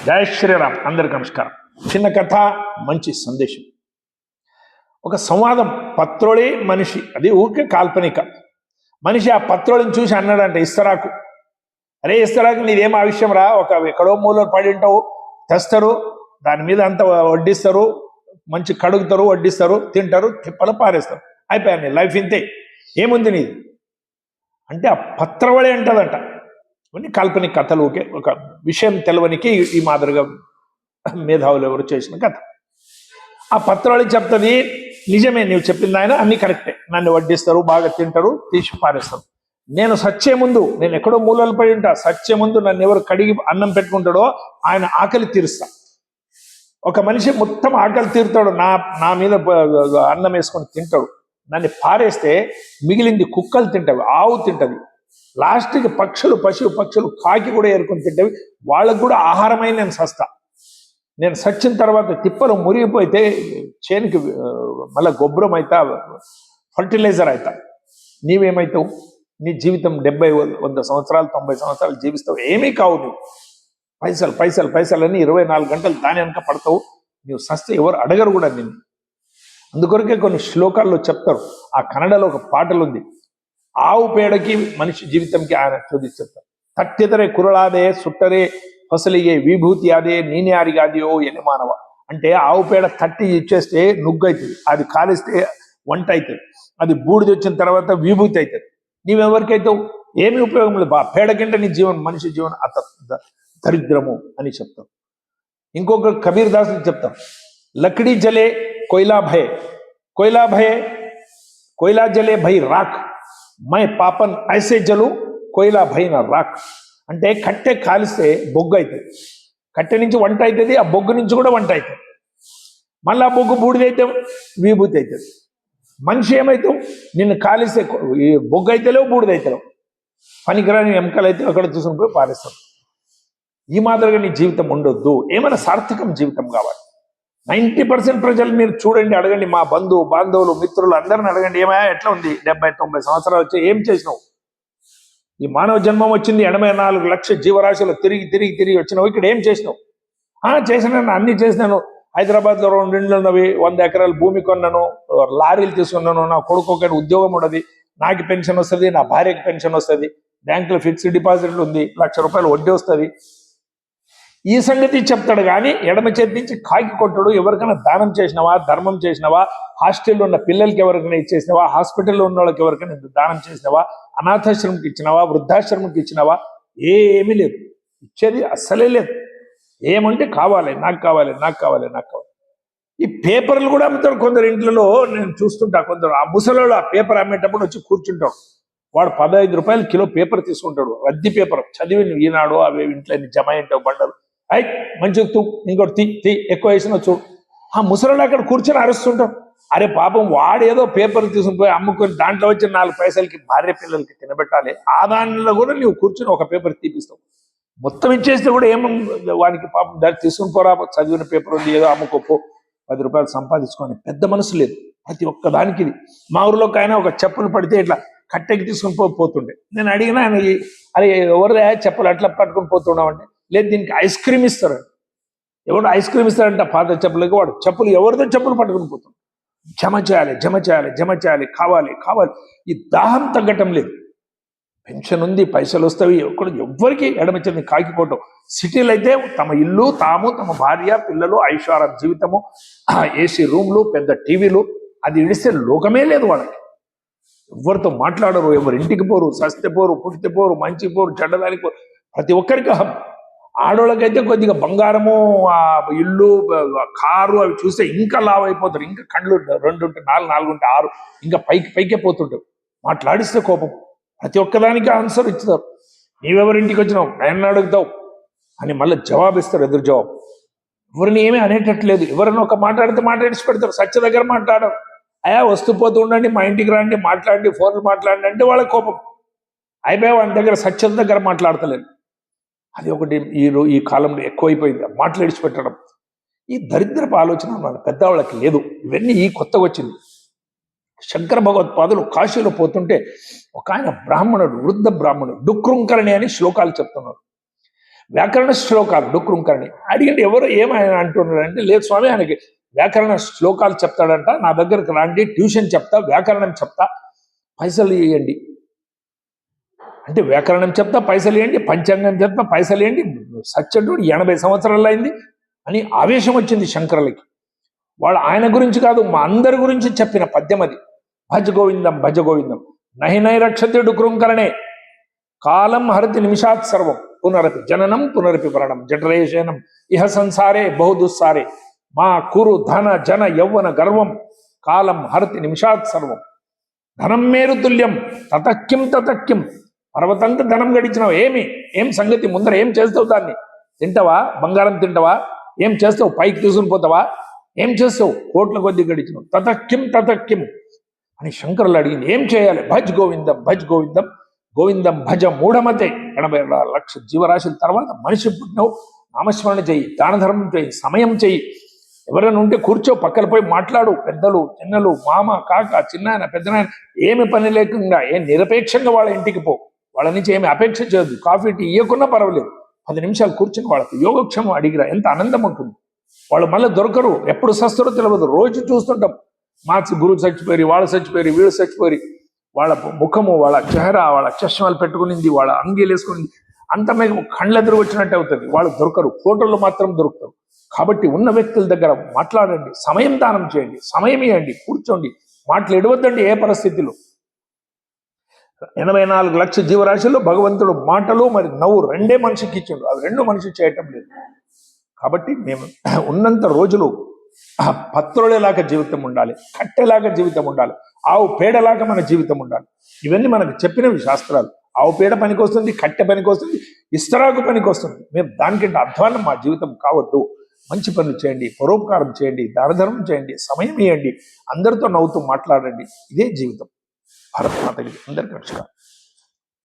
జై శ్రీరామ్. అందరికి నమస్కారం. చిన్న కథ, మంచి సందేశం. ఒక సంవాదం. పత్రోడే మనిషి, అది ఊరికే కాల్పనిక. మనిషి ఆ పత్రోడిని చూసి అన్నాడంట, ఇస్తరాకు, అరే ఇస్తరాకు నీదేం ఆవిష్యం రా, ఒక ఎక్కడో మూలలో పడి ఉంటావు, తెస్తారు, దాని మీద అంత వడ్డిస్తారు, మంచి కడుగుతారు, వడ్డిస్తారు, తింటారు, తిప్పలు పారేస్తారు, అయిపోయాను లైఫ్ ఇంతే, ఏముంది నీది అంటే ఆ పత్రవళి అంటదంట. కొన్ని కాల్పనిక కథలు, ఓకే, ఒక విషయం తెలవనికి ఈ మాదిరిగా మేధావులు ఎవరు చేసిన కథ. ఆ పత్రాలు చెప్తుంది, నిజమే నీవు చెప్పింది ఆయన, అన్ని కరెక్టే, నన్ను వడ్డిస్తారు, బాగా తింటారు, తీసి పారేస్తారు. నేను సచ్చే ముందు, నేను ఎక్కడో మూలలు పడి ఉంటా, సచ్చే ముందు నన్ను ఎవరు కడిగి అన్నం పెట్టుకుంటాడో ఆయన ఆకలి తీరుస్తా. ఒక మనిషి మొత్తం ఆకలి తీరుతాడు, నా మీద అన్నం వేసుకొని తింటాడు, నన్ను పారేస్తే మిగిలింది కుక్కలు తింటవి, ఆవు తింటది, లాస్ట్కి పశువులు కాకి కూడా ఏరుకొని తింటవి, వాళ్ళకు కూడా ఆహారమై నేను సస్తా. నేను సచ్చిన తర్వాత తిప్పలు మురిగిపోతే చేనికి మళ్ళీ గొబ్బరం అవుతా, ఫర్టిలైజర్ అవుతా. నీవేమవుతావు? నీ జీవితం 70, 100 సంవత్సరాలు, 90 సంవత్సరాలు జీవిస్తావు, ఏమీ కావు. నువ్వు పైసలని 24 గంటలు దాని వెనక పడతావు. నువ్వు సస్తే ఎవరు అడగరు కూడా నిన్ను. అందుకొరకే కొన్ని శ్లోకాల్లో చెప్తారు. ఆ కన్నడలో ఒక పాటలు ఉంది, ఆవు పేడకి మనిషి జీవితంకి ఆయన చోదిస్తారు. తట్టితరే కురళాదే సుట్టరే ఫసలిగే విభూతి అదే నీనే అరిగాదియో ఎన్ని మానవ. అంటే ఆవు పేడ తట్టి ఇచ్చేస్తే నుగ్గు అవుతుంది, అది కాలిస్తే వంట అవుతుంది, అది బూడిది వచ్చిన తర్వాత విభూతి అవుతుంది. నీవెవరికైతావు? ఏమి ఉపయోగం లేదు. పేడ కింద నీ జీవనం, మనిషి జీవనం దరిద్రము అని చెప్తాం. ఇంకొక కబీర్ దాస్ చెప్తాం, లకడీ జలే కోయిలా భయే కోయిలా జలే భయ్ రాక్, మై పాపన్ ఐసే జలు కోయిలా భయ్ నా రాక్. అంటే కట్టె కాలిస్తే బొగ్గు అవుతుంది, కట్టె నుంచి వంట అవుతుంది, ఆ బొగ్గు నుంచి కూడా వంట అవుతుంది, మళ్ళీ ఆ బొగ్గు బూడిదైతే విభూతి అవుతుంది. మనిషి ఏమవుతావు? నిన్ను కాలిస్తే ఈ బొగ్గు అయితేలేవు, బూడిదైతలేవు, పనికిరాని ఎముకలు అయితే అక్కడ చూసుకుని పోయి పారేస్తాం. ఈ మాదిరిగా నీ జీవితం ఉండొద్దు. ఏమైనా సార్థకం జీవితం కావాలి. 90% ప్రజలు మీరు చూడండి, అడగండి, మా బాంధవులు మిత్రులు అందరిని అడగండి, ఏమయ్యా ఎట్లా ఉంది 70, 90 సంవత్సరాలు వచ్చి ఏం చేసినావు? ఈ మానవ జన్మం వచ్చింది 84 లక్షల జీవరాశులు తిరిగి వచ్చినావు, ఇక్కడ ఏం చేసినావు? చేసినాను, అన్ని చేసినాను, హైదరాబాద్లో 2 ఇండ్లు ఉన్నవి, 100 ఎకరాల భూమి కొన్నాను, లారీలు తీసుకున్నాను, నా కొడుకు ఒకటి ఉద్యోగం ఉండదు, నాకు పెన్షన్ వస్తుంది, నా భార్యకి పెన్షన్ వస్తుంది, బ్యాంకులో ఫిక్స్డ్ డిపాజిట్లు ఉంది, ₹1,00,000 వడ్డీ వస్తుంది. ఈ సంగతి చెప్తాడు కానీ ఎడమ చేతి నుంచి కాకి కొట్టడు. ఎవరికైనా దానం చేసినావా, ధర్మం చేసినావా, హాస్టల్లో ఉన్న పిల్లలకి ఎవరికైనా ఇచ్చేసినావా, హాస్పిటల్లో ఉన్న వాళ్ళకి ఎవరికైనా దానం చేసినావా, అనాథాశ్రమంకి ఇచ్చినావా, వృద్ధాశ్రమంకి ఇచ్చినావా? ఏమీ లేదు, ఇచ్చేది అస్సలే లేదు. ఏమంటే కావాలి, నాకు కావాలి. ఈ పేపర్లు కూడా అమ్ముతాడు కొందరు ఇంట్లో, నేను చూస్తుంటా. కొందరు ఆ ముసలోళ్ళు ఆ పేపర్ అమ్మేటప్పుడు వచ్చి కూర్చుంటాడు, వాడు ₹15 కిలో పేపర్ తీసుకుంటాడు, రద్దీ పేపర్, చదివి ఈనాడు అవి ఇంట్లో జమ అయింటావు బండలు, మంచిగా ఇంకోటి తీ ఎక్కువ వేసినా చూడు. ఆ ముసలోళ్ళు అక్కడ కూర్చొని అరుస్తుంటాం. అరే పాపం, వాడేదో పేపర్ తీసుకుని పోయి అమ్ముకొని దాంట్లో వచ్చి 4 పైసలకి భార్య పిల్లలకి తినబెట్టాలి, ఆ దానిలో కూడా నువ్వు కూర్చొని ఒక పేపర్ తీపిస్తావు. మొత్తం ఇచ్చేస్తే కూడా వానికి పాపం దాన్ని తీసుకుని పోరా, చదివిన పేపర్ ఉంది, ఏదో అమ్ముకోపో, ₹10 సంపాదించుకొని. పెద్ద మనసు లేదు ప్రతి ఒక్క దానికి. ఇది మా ఊరిలోకి ఆయన ఒక చెప్పులు పడితే ఇట్లా కట్టెకి తీసుకుని పోతుండే. నేను అడిగినా ఆయన, అరే ఎవరిదే చెప్పులు అట్లా పట్టుకుని పోతున్నావంటే, లేదు దీనికి ఐస్ క్రీమ్ ఇస్తారు. ఎవరు ఐస్ క్రీమ్ ఇస్తారంట పాత చెప్పులకి, వాడు చెప్పులు ఎవరిదో చెప్పులు పట్టుకుని పోతున్నాడు. జమ చేయాలి, కావాలి. ఈ దాహం తగ్గటం లేదు. పెన్షన్ ఉంది, పైసలు వస్తాయి, ఎవ్వరికి ఎడమచ్చని కాకిపోవటం. సిటీలు అయితే తమ ఇల్లు, తాము, తమ భార్య, పిల్లలు, ఐశ్వర్య జీవితము, ఏసీ రూమ్లు, పెద్ద టీవీలు, అది ఇడిస్తే లోకమే లేదు వాళ్ళకి. ఎవరితో మాట్లాడరు, ఎవరి ఇంటికి పోరు, సస్తే పోరు, పుట్టితే పోరు, మంచి పోరు, చెడ్డదానికి పోరు. ప్రతి ఒక్కరికి ఆడోళ్ళకైతే కొద్దిగా బంగారము, ఆ ఇల్లు, కారు అవి చూస్తే ఇంకా లావ్ అయిపోతారు. ఇంకా కళ్ళు 2 ఉంటే 4 ఉంటే 6, ఇంకా పైకే పోతుంటారు. మాట్లాడిస్తే కోపం. ప్రతి ఒక్కదానికి ఆన్సర్ ఇస్తారు. నీవెవరింటికి వచ్చినావు, ఆయన అడుగుతావు అని మళ్ళీ జవాబు ఇస్తారు, ఎదురు జవాబు. ఎవరిని ఏమీ అనేటట్లేదు. ఎవరైనా ఒక మాట్లాడితే మాట్లాడిసి పెడతారు, సత్య దగ్గర మాట్లాడరు. అయ్యా వస్తూ పోతూ ఉండండి, మా ఇంటికి రండి, మాట్లాడండి, ఫోన్లు మాట్లాడండి అంటే వాళ్ళ కోపం. అయిపోయా వాని దగ్గర సత్యం దగ్గర మాట్లాడతలేదు. అది ఒకటి ఈ కాలంలో ఎక్కువైపోయింది, మాట్లాడిచి పెట్టడం. ఈ దరిద్రపు ఆలోచన మన పెద్దవాళ్ళకి లేదు. ఇవన్నీ ఈ కొత్తగా వచ్చింది. శంకర భగవత్పాదులు కాశీలో పోతుంటే ఒక ఆయన బ్రాహ్మణుడు, వృద్ధ బ్రాహ్మణుడు, డుక్రుంకరణి అని శ్లోకాలు చెప్తున్నారు. వ్యాకరణ శ్లోకాలు డుక్రుంకరణి అడిగండి ఎవరు ఏమైనా అంటున్నారంటే లేదు స్వామి ఆయనకి వ్యాకరణ శ్లోకాలు చెప్తాడంట, నా దగ్గరకు రండి ట్యూషన్ చెప్తా, వ్యాకరణం చెప్తా, పైసలు ఇవ్వండి అంటే వ్యాకరణం చెప్తా పైసలు ఇవ్వండి, పంచాంగం చెప్తా పైసలు ఇవ్వండి, సత్యటుడు 80 సంవత్సరాలు అయింది అని ఆవేశం వచ్చింది శంకరులకి. వాళ్ళు ఆయన గురించి కాదు మా అందరి గురించి చెప్పిన పద్యం అది. భజ గోవిందం భజ గోవిందం నహి నై రక్షతే డుక్రుంకరణే కాలం హరతి నిమిషాత్ సర్వం పునరపి జననం పునరపి మరణం జఠరేశనం ఇహ సంసారే బహుదుస్సారే మా కురు ధన జన యౌవన గర్వం కాలం హరతి నిమిషాత్ సర్వం ధనం మేరు తుల్యం తతక్యం తతక్యం. పర్వతంత ధనం గడిచినావు ఏం సంగతి ముందర ఏం చేస్తావు? దాన్ని తింటావా? బంగారం తింటావా? ఏం చేస్తావు? పైకి తీసుకుని పోతావా? ఏం చేస్తావు? కోట్ల కొద్ది గడిచినావు. తతక్యం తతక్యం అని శంకరులు అడిగింది. ఏం చేయాలి? భజ్ గోవిందం భజ్ గోవిందం గోవిందం భజ మూఢమతే. 80 లక్షల జీవరాశుల తర్వాత మనిషి పుట్టినవు, నామస్మరణ చెయ్యి, దాన ధర్మం చెయ్యి, సమయం చెయ్యి. ఎవరైనా ఉంటే కూర్చో, పక్కన పోయి మాట్లాడు. పెద్దలు చిన్నలు, మామ కాక చిన్నాయన పెద్దనాయన ఏమి పని లేకుండా నిరపేక్షంగా వాళ్ళ ఇంటికి పో. వాళ్ళ నుంచి ఏమి అపేక్ష చేయొద్దు. కాఫీ టీ ఇవ్వకున్నా పర్వాలేదు, 10 నిమిషాలు కూర్చొని వాళ్ళకి యోగక్షేమం అడిగిరా. ఎంత ఆనందం ఉంటుంది. వాళ్ళు మళ్ళీ దొరకరు, ఎప్పుడు సస్తారో తెలియదు. రోజు చూస్తుంటాం మార్చి గురువు చచ్చిపోయి, వాళ్ళు చచ్చిపోయి, వీళ్ళు చచ్చిపోయి, వాళ్ళ ముఖము, వాళ్ళ చెహరా, వాళ్ళ చష్మాలు పెట్టుకునింది, వాళ్ళ అంగీలు వేసుకునింది అంత మేము కళ్ళెదురు వచ్చినట్టు అవుతుంది. వాళ్ళు దొరకరు, ఫోటోలు మాత్రం దొరుకుతారు. కాబట్టి ఉన్న వ్యక్తుల దగ్గర మాట్లాడండి, సమయం దానం చేయండి, సమయం ఇవ్వండి, కూర్చోండి, మాటలు ఎడవద్దండి ఏ పరిస్థితిలో. 84 లక్షల జీవరాశుల్లో భగవంతుడు మాటలు మరి నవ్వు రెండే మనిషికి ఇచ్చిండు, అవి 2 మనిషి చేయటం లేదు. కాబట్టి మేము ఉన్నంత రోజులు పత్రులేలాగా జీవితం ఉండాలి, కట్టెలాగా జీవితం ఉండాలి, ఆవు పేడలాగా మన జీవితం ఉండాలి. ఇవన్నీ మనకు చెప్పినవి శాస్త్రాలు. ఆవు పేడ పనికి వస్తుంది, కట్టె పనికి వస్తుంది, ఇస్తరాకు పనికి వస్తుంది. మేము దానికంటే అధ్వానం మా జీవితం కావద్దు. మంచి పనులు చేయండి, పరోపకారం చేయండి, దానధర్మం చేయండి, సమయం ఇవ్వండి, అందరితో నవ్వుతూ మాట్లాడండి. ఇదే జీవితం. భారత్ మాతకి అందరికీ నమస్కారం.